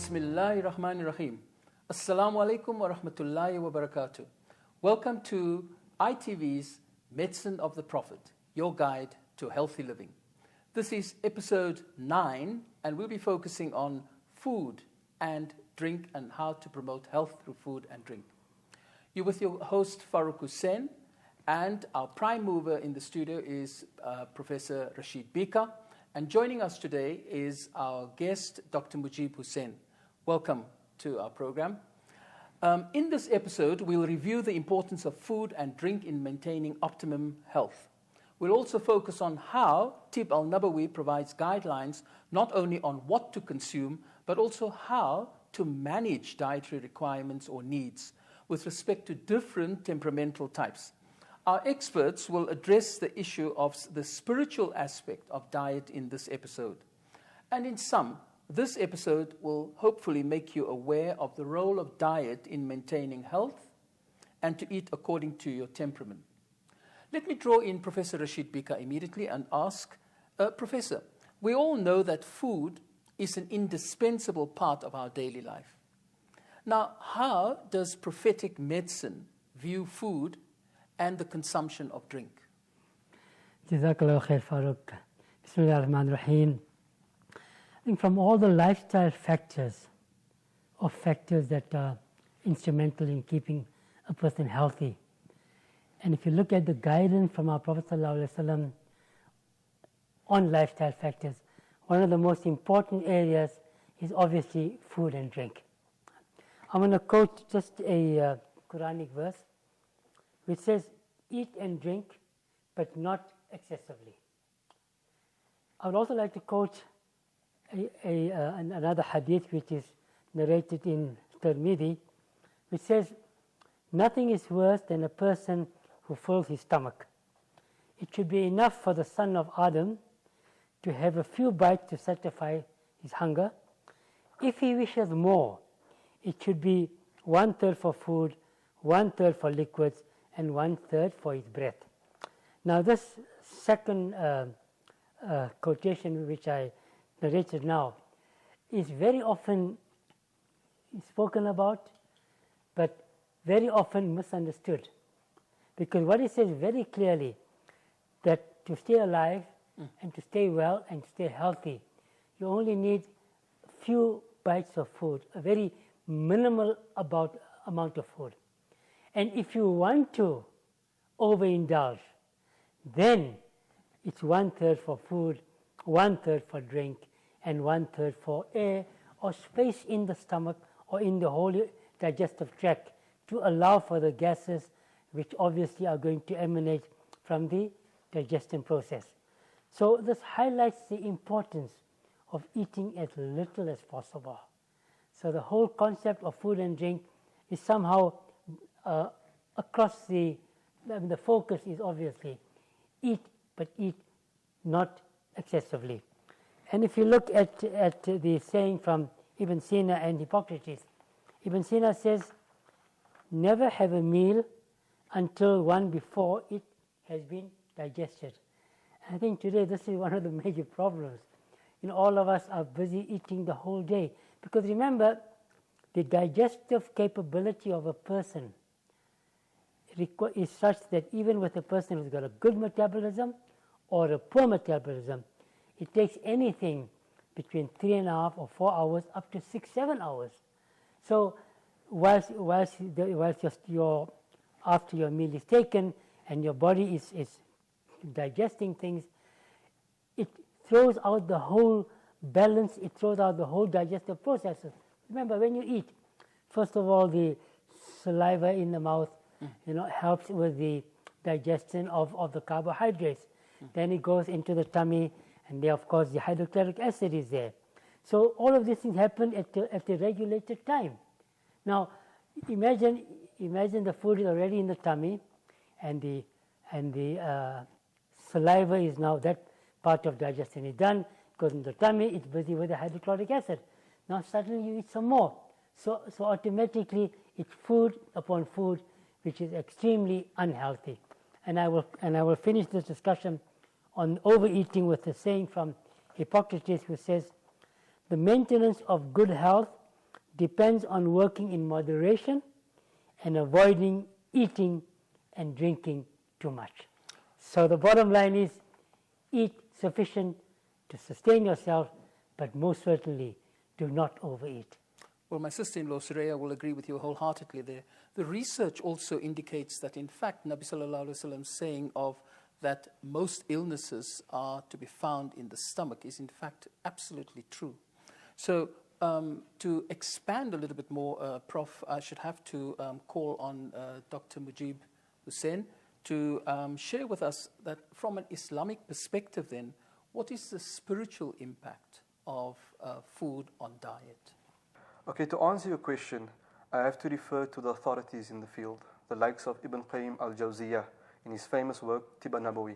Bismillahirrahmanirrahim. Assalamu alaikum wa rahmatullahi wa barakatuh. Welcome to ITV's Medicine of the Prophet, your guide to healthy living. This is episode 9, and we'll be focusing on food and drink and how to promote health through food and drink. You're with your host Farooq Hussain, and our prime mover in the studio is Professor Rashid Bhika. And joining us today is our guest, Dr. Mujib Hussain. Welcome to our program. In this episode, we'll review the importance of food and drink in maintaining optimum health. We'll also focus on how Tib al-Nabawi provides guidelines not only on what to consume, but also how to manage dietary requirements or needs with respect to different temperamental types. Our experts will address the issue of the spiritual aspect of diet in this episode. And in sum, this episode will hopefully make you aware of the role of diet in maintaining health and to eat according to your temperament. Let me draw in Professor Rashid Bhika immediately and ask, Professor, we all know that food is an indispensable part of our daily life. Now, how does prophetic medicine view food and the consumption of drink? Jazakallah khair, Farooq. Bismillah ar-Rahman ar-Rahim. I think from all the lifestyle factors, or factors that are instrumental in keeping a person healthy, and if you look at the guidance from our Prophet ﷺ on lifestyle factors, one of the most important areas is obviously food and drink. I'm going to quote just a Quranic verse which says, eat and drink, but not excessively. I would also like to quote another hadith which is narrated in Tirmidhi, which says, nothing is worse than a person who fills his stomach. It should be enough for the son of Adam to have a few bites to satisfy his hunger. If he wishes more, it should be 1/3 for food, 1/3 for liquids, and 1/3 for his breath. Now this second quotation which I narrated now is very often spoken about, but very often misunderstood. Because what it says very clearly, that to stay alive and to stay well and to stay healthy, you only need a few bites of food, a very minimal amount of food. And if you want to overindulge, then it's 1/3 for food, 1/3 for drink, and 1/3 for air or space in the stomach or in the whole digestive tract to allow for the gases which obviously are going to emanate from the digestion process. So this highlights the importance of eating as little as possible. So the whole concept of food and drink is somehow across the focus is obviously eat, but eat not excessively. And if you look at the saying from Ibn Sina and Hippocrates, Ibn Sina says, never have a meal until one before it has been digested. And I think today this is one of the major problems. All of us are busy eating the whole day. Because remember, the digestive capability of a person is such that even with a person who's got a good metabolism or a poor metabolism, it takes anything between 3.5 or 4 hours up to 6-7 hours. So whilst after your meal is taken and your body is digesting things, it throws out the whole balance, it throws out the whole digestive processes. Remember, when you eat, first of all, the saliva in the mouth helps with the digestion of the carbohydrates. Then it goes into the tummy, and there, of course, the hydrochloric acid is there. So all of these things happen at the regulated time. Now, imagine the food is already in the tummy, and the saliva is now, that part of digestion is done, goes in the tummy, it's busy with the hydrochloric acid. Now suddenly you eat some more. So automatically it's food upon food, which is extremely unhealthy. And I will finish this discussion on overeating with a saying from Hippocrates, who says, the maintenance of good health depends on working in moderation and avoiding eating and drinking too much. So the bottom line is eat sufficient to sustain yourself, but most certainly do not overeat. Well, my sister-in-law, Suraya, will agree with you wholeheartedly there. The research also indicates that, in fact, Nabi Sallallahu Alaihi Wasallam's saying of that most illnesses are to be found in the stomach is, in fact, absolutely true. So to expand a little bit more, Prof, I should have to call on Dr. Mujib Hussain to share with us that from an Islamic perspective then, what is the spiritual impact of food on diet? Okay, to answer your question, I have to refer to the authorities in the field, the likes of Ibn Qayyim al-Jawziyah in his famous work, Tib al-Nabawi.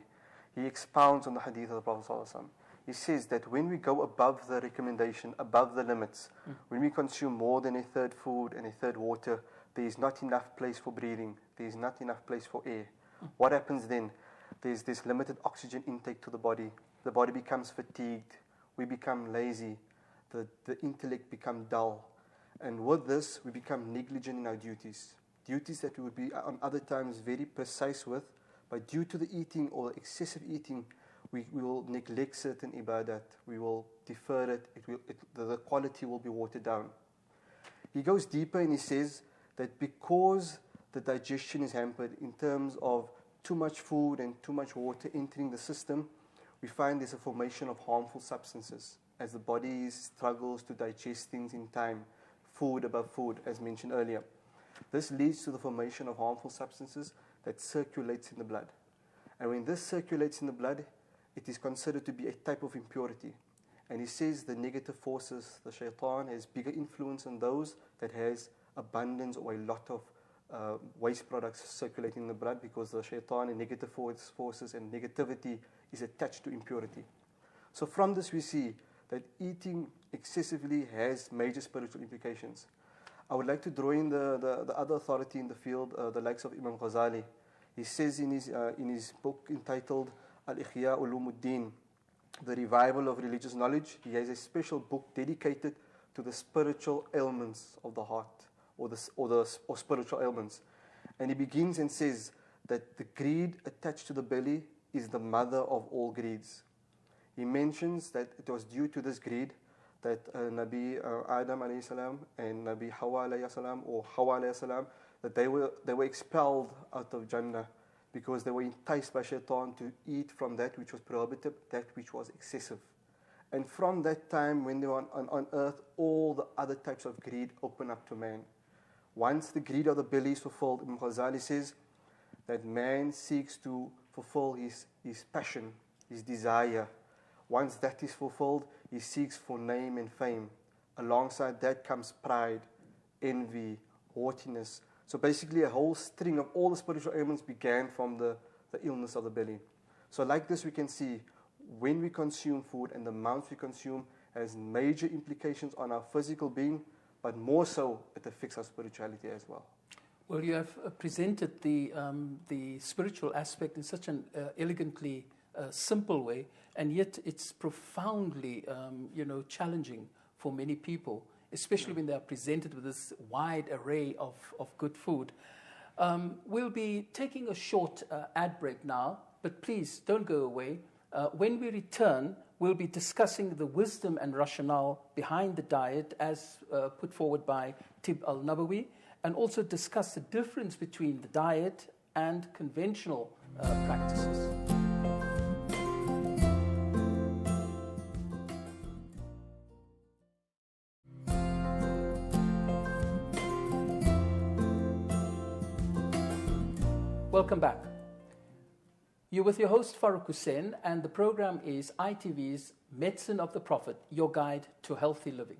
He expounds on the hadith of the Prophet ﷺ. He says that when we go above the recommendation, above the limits, when we consume more than a third food and a third water, there is not enough place for breathing, there is not enough place for air. What happens then? There's this limited oxygen intake to the body becomes fatigued, we become lazy, the intellect becomes dull. And with this, we become negligent in our duties. Duties that we would be on other times very precise with, but due to the eating or excessive eating, we will neglect certain ibadat, we will defer it, the quality will be watered down. He goes deeper and he says that because the digestion is hampered in terms of too much food and too much water entering the system, we find there's a formation of harmful substances as the body struggles to digest things in time. Food above food, as mentioned earlier. This leads to the formation of harmful substances that circulates in the blood. And when this circulates in the blood, it is considered to be a type of impurity. And he says the negative forces, the shaitan, has bigger influence on those that has abundance or a lot of waste products circulating in the blood, because the shaitan and negative forces and negativity is attached to impurity. So from this we see that eating excessively has major spiritual implications. I would like to draw in the other authority in the field, the likes of Imam Ghazali. He says in his book entitled Al-Ihya Ulumuddin, The Revival of Religious Knowledge, he has a special book dedicated to the spiritual ailments of the heart, or spiritual ailments. And he begins and says that the greed attached to the belly is the mother of all greeds. He mentions that it was due to this greed that Nabi Adam alayhi salam and Nabi Hawa alayhi salam, or Hawa alayhi salam, that they were expelled out of Jannah because they were enticed by shaitan to eat from that which was prohibited, that which was excessive. And from that time, when they were on earth, all the other types of greed open up to man. Once the greed of the belly is fulfilled, Imam Ghazali says that man seeks to fulfill his passion, his desire. Once that is fulfilled, he seeks for name and fame. Alongside that comes pride, envy, haughtiness. So basically a whole string of all the spiritual ailments began from the illness of the belly. So like this we can see when we consume food and the amounts we consume has major implications on our physical being, but more so it affects our spirituality as well. Well, you have presented the spiritual aspect in such an elegantly simple way, and yet it's profoundly, challenging for many people, especially when they are presented with this wide array of good food. We'll be taking a short ad break now, but please don't go away. When we return, we'll be discussing the wisdom and rationale behind the diet as put forward by Tib al-Nabawi, and also discuss the difference between the diet and conventional practices. Welcome back. You're with your host Farooq Hussain, and the program is ITV's Medicine of the Prophet, your guide to healthy living.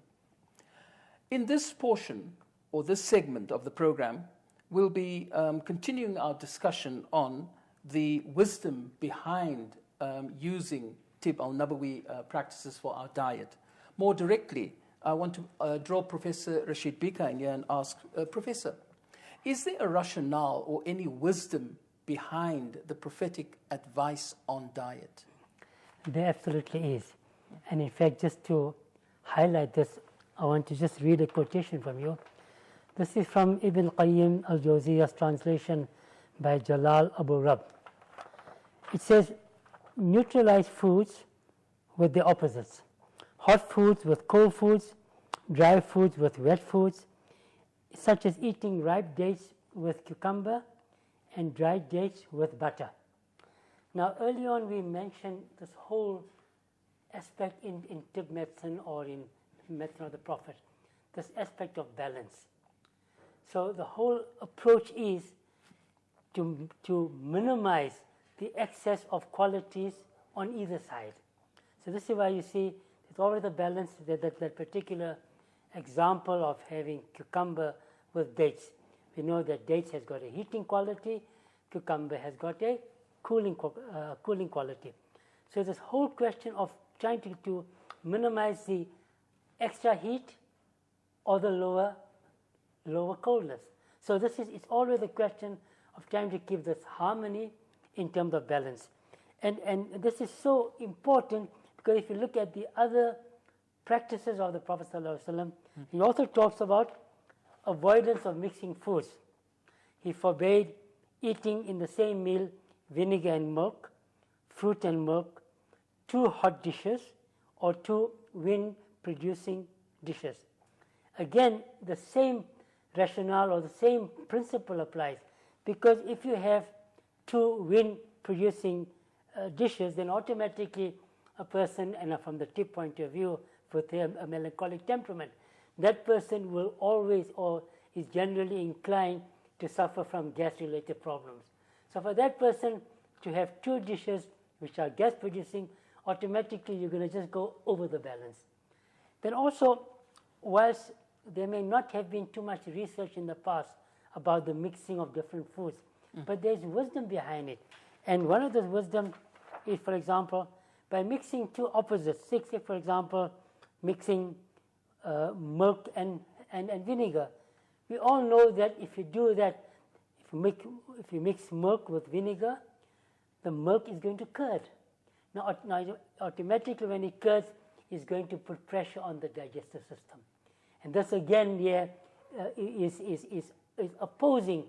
In this portion, or this segment of the program, we'll be continuing our discussion on the wisdom behind using Tib al-Nabawi practices for our diet. More directly, I want to draw Professor Rashid Bhika in here and ask, Professor, is there a rationale or any wisdom behind the prophetic advice on diet? There absolutely is. And in fact, just to highlight this I want to just read a quotation from you. This is from Ibn Qayyim al-Jawziyah's translation by Jalal Abu Rab. It says, neutralize foods with the opposites. Hot foods with cold foods, dry foods with wet foods, such as eating ripe dates with cucumber and dried dates with butter. Now, early on we mentioned this whole aspect in tib medicine or in medicine of the Prophet, this aspect of balance. So the whole approach is to minimize the excess of qualities on either side. So this is why you see there's always a balance, that particular example of having cucumber with dates. We know that dates has got a heating quality, cucumber has got a cooling quality. So this whole question of trying to minimize the extra heat or the lower coldness. So it's always a question of trying to keep this harmony in terms of balance. And this is so important because if you look at the other practices of the Prophet ﷺ, he also talks about avoidance of mixing foods. He forbade eating in the same meal vinegar and milk, fruit and milk, two hot dishes, or two wind-producing dishes. Again, the same rationale or the same principle applies, because if you have two wind-producing dishes, then automatically a person, and from the tip point of view, with a melancholic temperament, that person will always or is generally inclined to suffer from gas-related problems. So for that person to have two dishes which are gas-producing, automatically you're going to just go over the balance. Then also, whilst there may not have been too much research in the past about the mixing of different foods, but there's wisdom behind it. And one of those wisdom is, for example, by mixing two opposites, say for example, mixing milk and vinegar. We all know that if you do that, if you mix milk with vinegar, the milk is going to curd. Now automatically when it curds, it's going to put pressure on the digestive system. And this again is opposing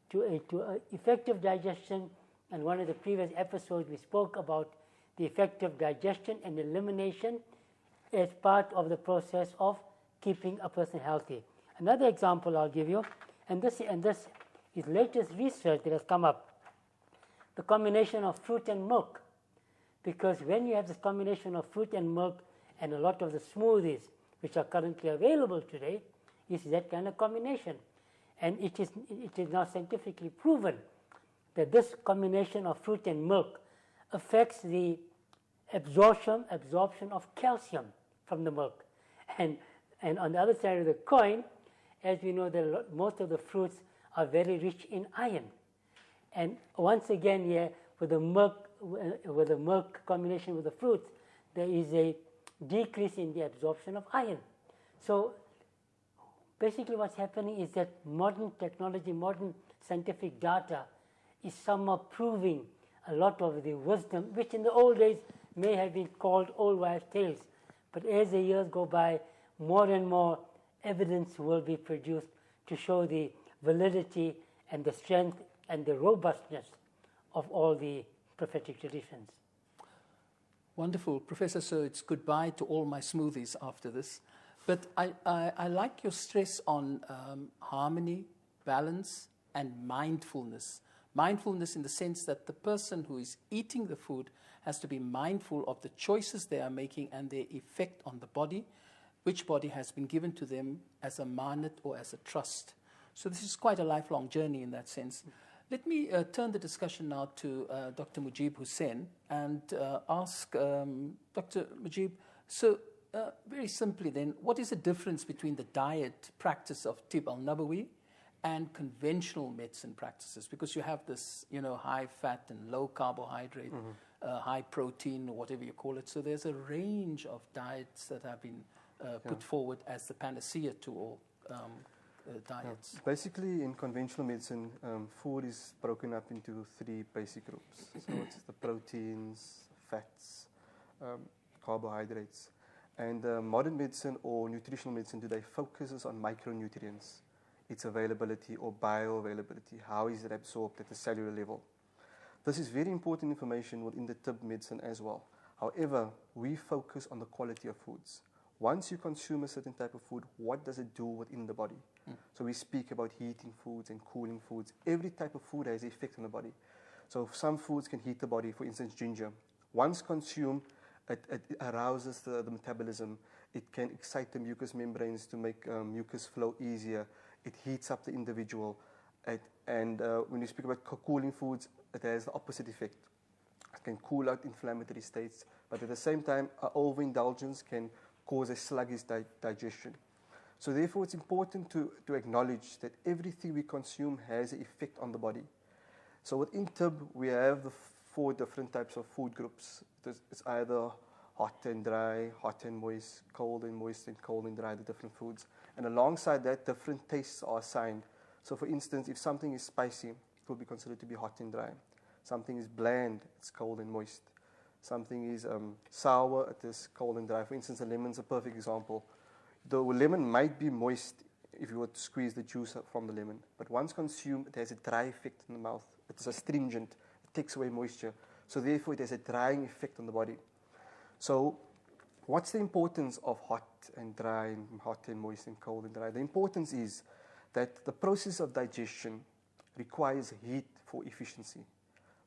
to effective digestion. And one of the previous episodes we spoke about the effective digestion and elimination as part of the process of keeping a person healthy. Another example I'll give you, and this is latest research that has come up, the combination of fruit and milk. Because when you have this combination of fruit and milk and a lot of the smoothies which are currently available today, is that kind of combination. And it is now scientifically proven that this combination of fruit and milk affects the absorption of calcium from the milk. And on the other side of the coin, as we know, that most of the fruits are very rich in iron. And once again here, with the milk combination with the fruits, there is a decrease in the absorption of iron. So basically what's happening is that modern technology, modern scientific data is somehow proving a lot of the wisdom, which in the old days may have been called old wives' tales. But as the years go by, more and more evidence will be produced to show the validity and the strength and the robustness of all the prophetic traditions. Wonderful. Professor, so it's goodbye to all my smoothies after this. But I like your stress on harmony, balance, and mindfulness. Mindfulness in the sense that the person who is eating the food has to be mindful of the choices they are making and their effect on the body, which body has been given to them as a manat or as a trust. So this is quite a lifelong journey in that sense. Let me turn the discussion now to Dr. Mujib Hussain and ask Dr. Mujib, so very simply then, what is the difference between the diet practice of Tib al-Nabawi and conventional medicine practices? Because you have this, high fat and low carbohydrate, high protein, or whatever you call it. So there's a range of diets that have been put forward as the panacea to all diets. Basically, in conventional medicine, food is broken up into three basic groups. So it's the proteins, fats, carbohydrates. And modern medicine or nutritional medicine today focuses on micronutrients, its availability or bioavailability. How is it absorbed at the cellular level? This is very important information within the Tib medicine as well. However, we focus on the quality of foods. Once you consume a certain type of food, what does it do within the body? So we speak about heating foods and cooling foods. Every type of food has an effect on the body. So some foods can heat the body, for instance, ginger. Once consumed, it arouses the metabolism. It can excite the mucous membranes to make mucus flow easier. It heats up the individual. And when you speak about cooling foods, it has the opposite effect. It can cool out inflammatory states, but at the same time, overindulgence can cause a sluggish digestion. So therefore, it's important to acknowledge that everything we consume has an effect on the body. So within Tib, we have the 4 different types of food groups. It's either hot and dry, hot and moist, cold and moist, and cold and dry, the different foods. And alongside that, different tastes are assigned. So for instance, if something is spicy, it will be considered to be hot and dry. Something is bland, it's cold and moist. Something is sour, it is cold and dry. For instance, a lemon is a perfect example. The lemon might be moist if you were to squeeze the juice from the lemon, but once consumed, it has a dry effect in the mouth. It is astringent, it takes away moisture. So therefore, it has a drying effect on the body. So what's the importance of hot and dry, and hot and moist and cold and dry? The importance is that the process of digestion requires heat for efficiency.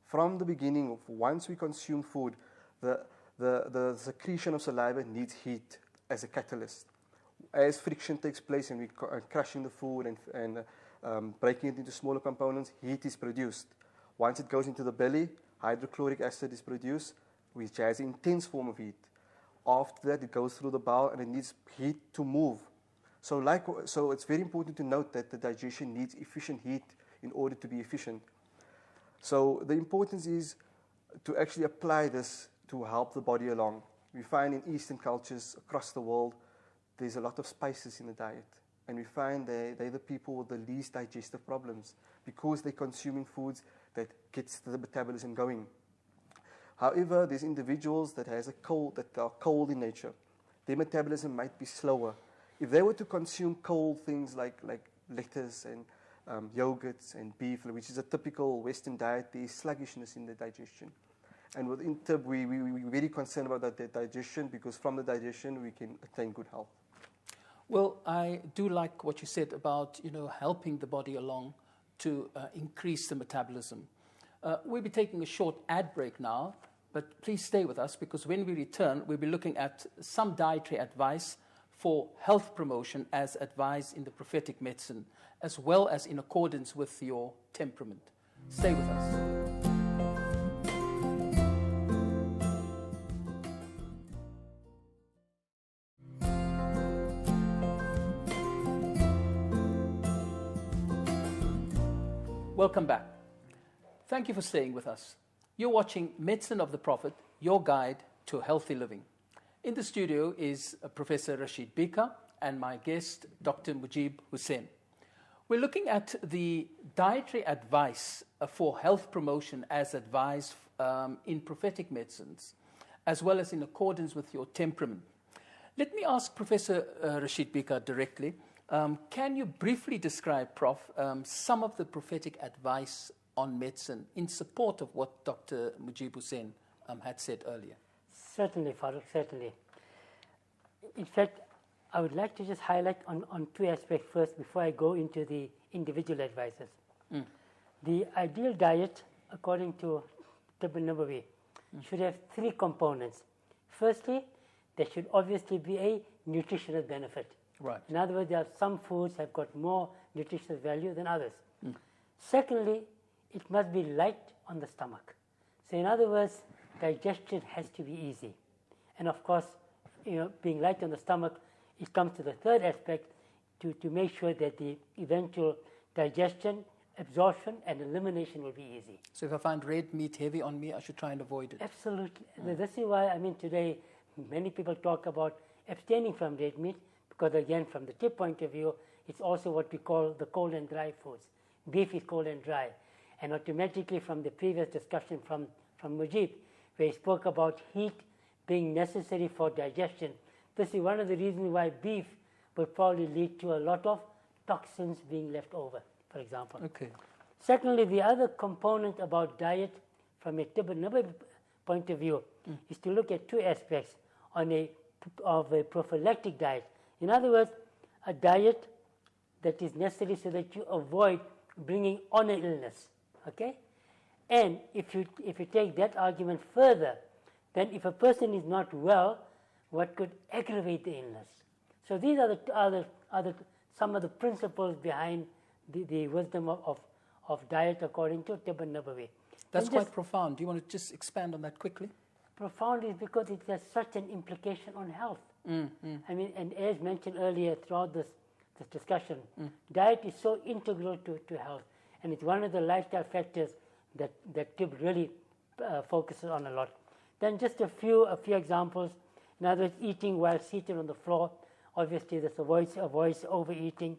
From the beginning, once we consume food, the secretion of saliva needs heat as a catalyst. As friction takes place and we are crushing the food and breaking it into smaller components, heat is produced. Once it goes into the belly, hydrochloric acid is produced, which has an intense form of heat. After that, it goes through the bowel and it needs heat to move. So it's very important to note that the digestion needs efficient heat in order to be efficient. So the importance is to actually apply this to help the body along. We find in Eastern cultures across the world, there's a lot of spices in the diet. And we find they're the people with the least digestive problems because they're consuming foods that gets the metabolism going. However, there's individuals that are cold in nature. Their metabolism might be slower. If they were to consume cold things like lettuce and yogurts and beef, which is a typical Western diet, there is sluggishness in the digestion. And within Tib, we're very concerned about that digestion because from the digestion, we can attain good health. Well, I do like what you said about helping the body along to increase the metabolism. We'll be taking a short ad break now, but please stay with us because when we return, we'll be looking at some dietary advice for health promotion as advised in the prophetic medicine, as well as in accordance with your temperament. Stay with us. Welcome back. Thank you for staying with us. You're watching Medicine of the Prophet, your guide to healthy living. In the studio is Professor Rashid Bhika and my guest, Dr. Mujib Hussain. We're looking at the dietary advice for health promotion as advised in prophetic medicines, as well as in accordance with your temperament. Let me ask Professor Rashid Bhika directly. Can you briefly describe, Prof, some of the prophetic advice on medicine in support of what Dr. Mujib Hussain had said earlier? Certainly, Farooq, certainly. In fact, I would like to just highlight on 2 aspects first before I go into the individual advices. The ideal diet, according to Tib Nabawi, should have 3 components. Firstly, there should obviously be a nutritional benefit. Right. In other words, there are some foods have got more nutritional value than others. Secondly, it must be light on the stomach. So in other words, digestion has to be easy. And of course, being light on the stomach, it comes to the third aspect to make sure that the eventual digestion, absorption, and elimination will be easy. So if I find red meat heavy on me, I should try and avoid it. Absolutely. This is why, today, many people talk about abstaining from red meat, because again, from the Tib point of view, it's also what we call the cold and dry foods. Beef is cold and dry. And automatically from the previous discussion from Mujib, where he spoke about heat being necessary for digestion, This is one of the reasons why beef would probably lead to a lot of toxins being left over, for example. Okay. Secondly, the other component about diet from a Tibetan point of view is to look at two aspects of a prophylactic diet. In other words, a diet that is necessary so that you avoid bringing on an illness. Okay? And if you take that argument further, then if a person is not well, what could aggravate the illness? So these are some of the principles behind the wisdom of diet according to Tibetan Nabawi. That's quite profound. Do you want to just expand on that quickly? Profound is because it has such an implication on health. I mean, and as mentioned earlier throughout this discussion, diet is so integral to health, and it's one of the lifestyle factors that Tib really focuses on a lot. Then just a few examples. In other words, eating while seated on the floor. Obviously, this avoids overeating.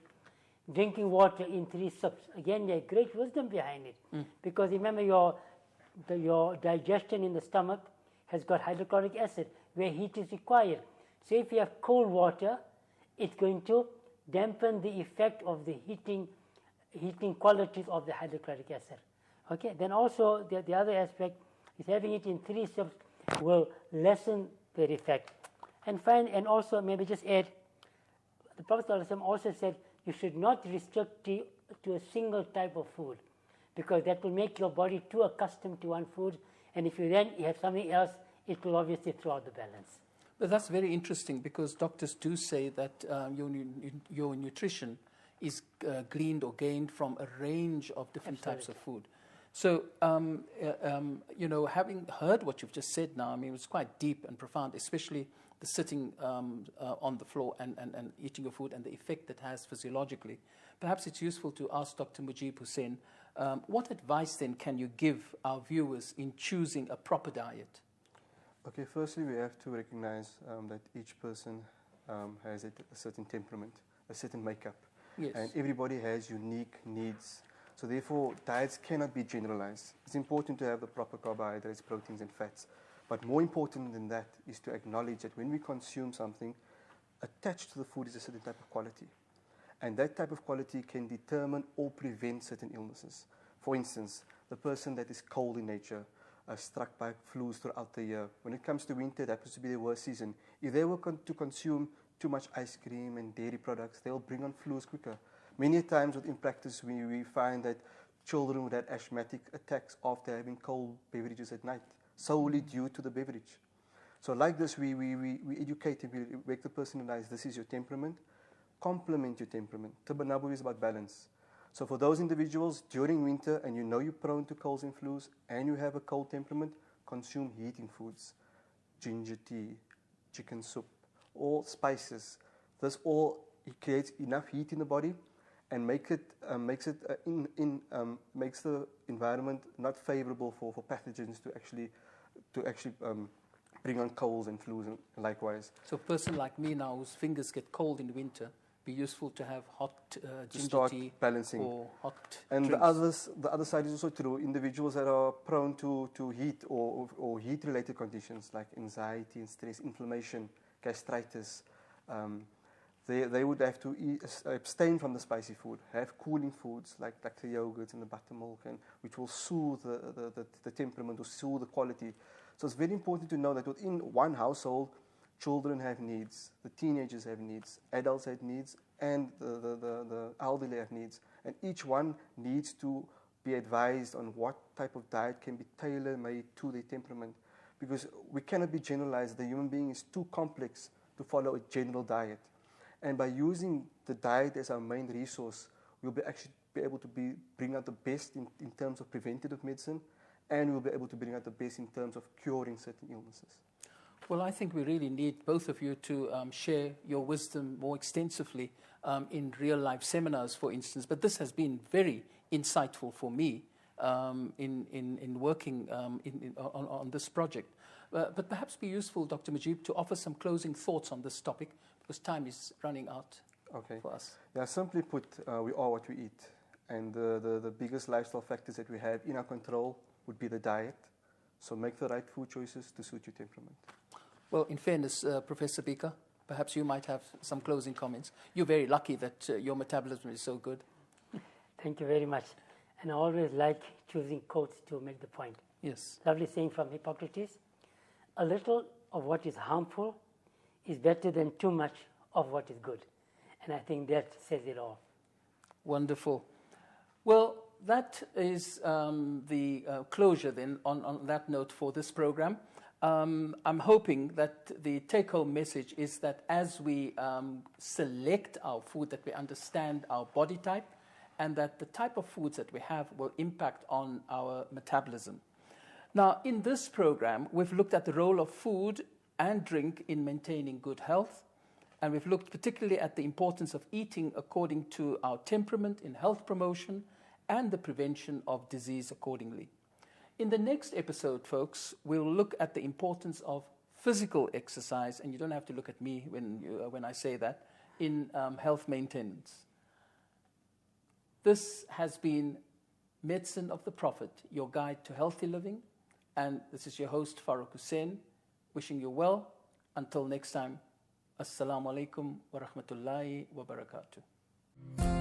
Drinking water in 3 sips. Again, there's great wisdom behind it. Because remember, your digestion in the stomach has got hydrochloric acid, where heat is required. So if you have cold water, it's going to dampen the effect of the heating qualities of the hydrochloric acid. Okay. Then also the other aspect is having it in 3 sips will lessen their effect. And also maybe just add, the Prophet ﷺ also said you should not restrict to a single type of food, because that will make your body too accustomed to one food, and if you then have something else, it will obviously throw out the balance. But that's very interesting, because doctors do say that your nutrition is gleaned or gained from a range of different types of food. So, having heard what you've just said now, I mean, it was quite deep and profound, especially the sitting on the floor and eating your food and the effect that has physiologically. Perhaps it's useful to ask Dr. Mujib Hussain, what advice then can you give our viewers in choosing a proper diet? Okay, firstly, we have to recognize that each person has a certain temperament, a certain makeup. Yes. And everybody has unique needs. So therefore, diets cannot be generalized. It's important to have the proper carbohydrates, proteins, and fats. But more important than that is to acknowledge that when we consume something, attached to the food is a certain type of quality. And that type of quality can determine or prevent certain illnesses. For instance, the person that is cold in nature, struck by flus throughout the year. When it comes to winter, that happens to be the worst season. If they were to consume too much ice cream and dairy products, they'll bring on flus quicker. Many times in practice, we find that children would have asthmatic attacks after having cold beverages at night, solely due to the beverage. So like this, we educate and we make the person realize this is your temperament, complement your temperament. Tibetan Nabawi is about balance. So for those individuals during winter, and you know you're prone to colds and flus, and you have a cold temperament, consume heating foods, ginger tea, chicken soup, all spices. This all creates enough heat in the body and makes the environment not favorable for pathogens to actually bring on colds and flus and likewise. So a person like me now whose fingers get cold in the winter, be useful to have hot ginger tea balancing. Or hot and drinks. The other side is also true. Individuals that are prone to heat or heat-related conditions like anxiety and stress, inflammation, gastritis, they would have to abstain from the spicy food, have cooling foods like the yogurts and the buttermilk, which will soothe the temperament or soothe the quality. So it's very important to know that within one household, children have needs, the teenagers have needs, adults have needs, and the elderly have needs. And each one needs to be advised on what type of diet can be tailor-made to their temperament. Because we cannot be generalized. The human being is too complex to follow a general diet. And by using the diet as our main resource, we'll be able to bring out the best in terms of preventative medicine, and we'll be able to bring out the best in terms of curing certain illnesses. Well, I think we really need both of you to share your wisdom more extensively in real-life seminars, for instance. But this has been very insightful for me in working on this project. But perhaps be useful, Dr. Mujib, to offer some closing thoughts on this topic, because time is running out for us. Yeah, simply put, we are what we eat. And the biggest lifestyle factors that we have in our control would be the diet. So make the right food choices to suit your temperament. Well, in fairness, Professor Bhika, perhaps you might have some closing comments. You're very lucky that your metabolism is so good. Thank you very much. And I always like choosing quotes to make the point. Yes. Lovely saying from Hippocrates, a little of what is harmful is better than too much of what is good. And I think that says it all. Wonderful. Well, that is the closure then on that note for this program. I'm hoping that the take-home message is that as we select our food, that we understand our body type, and that the type of foods that we have will impact on our metabolism. Now, in this program, we've looked at the role of food and drink in maintaining good health, and we've looked particularly at the importance of eating according to our temperament in health promotion and the prevention of disease accordingly. In the next episode, folks, we'll look at the importance of physical exercise, and you don't have to look at me when I say that, in health maintenance. This has been Medicine of the Prophet, your guide to healthy living. And this is your host, Farooq Hussain, wishing you well. Until next time, Assalamu alaikum wa rahmatullahi wa barakatuh.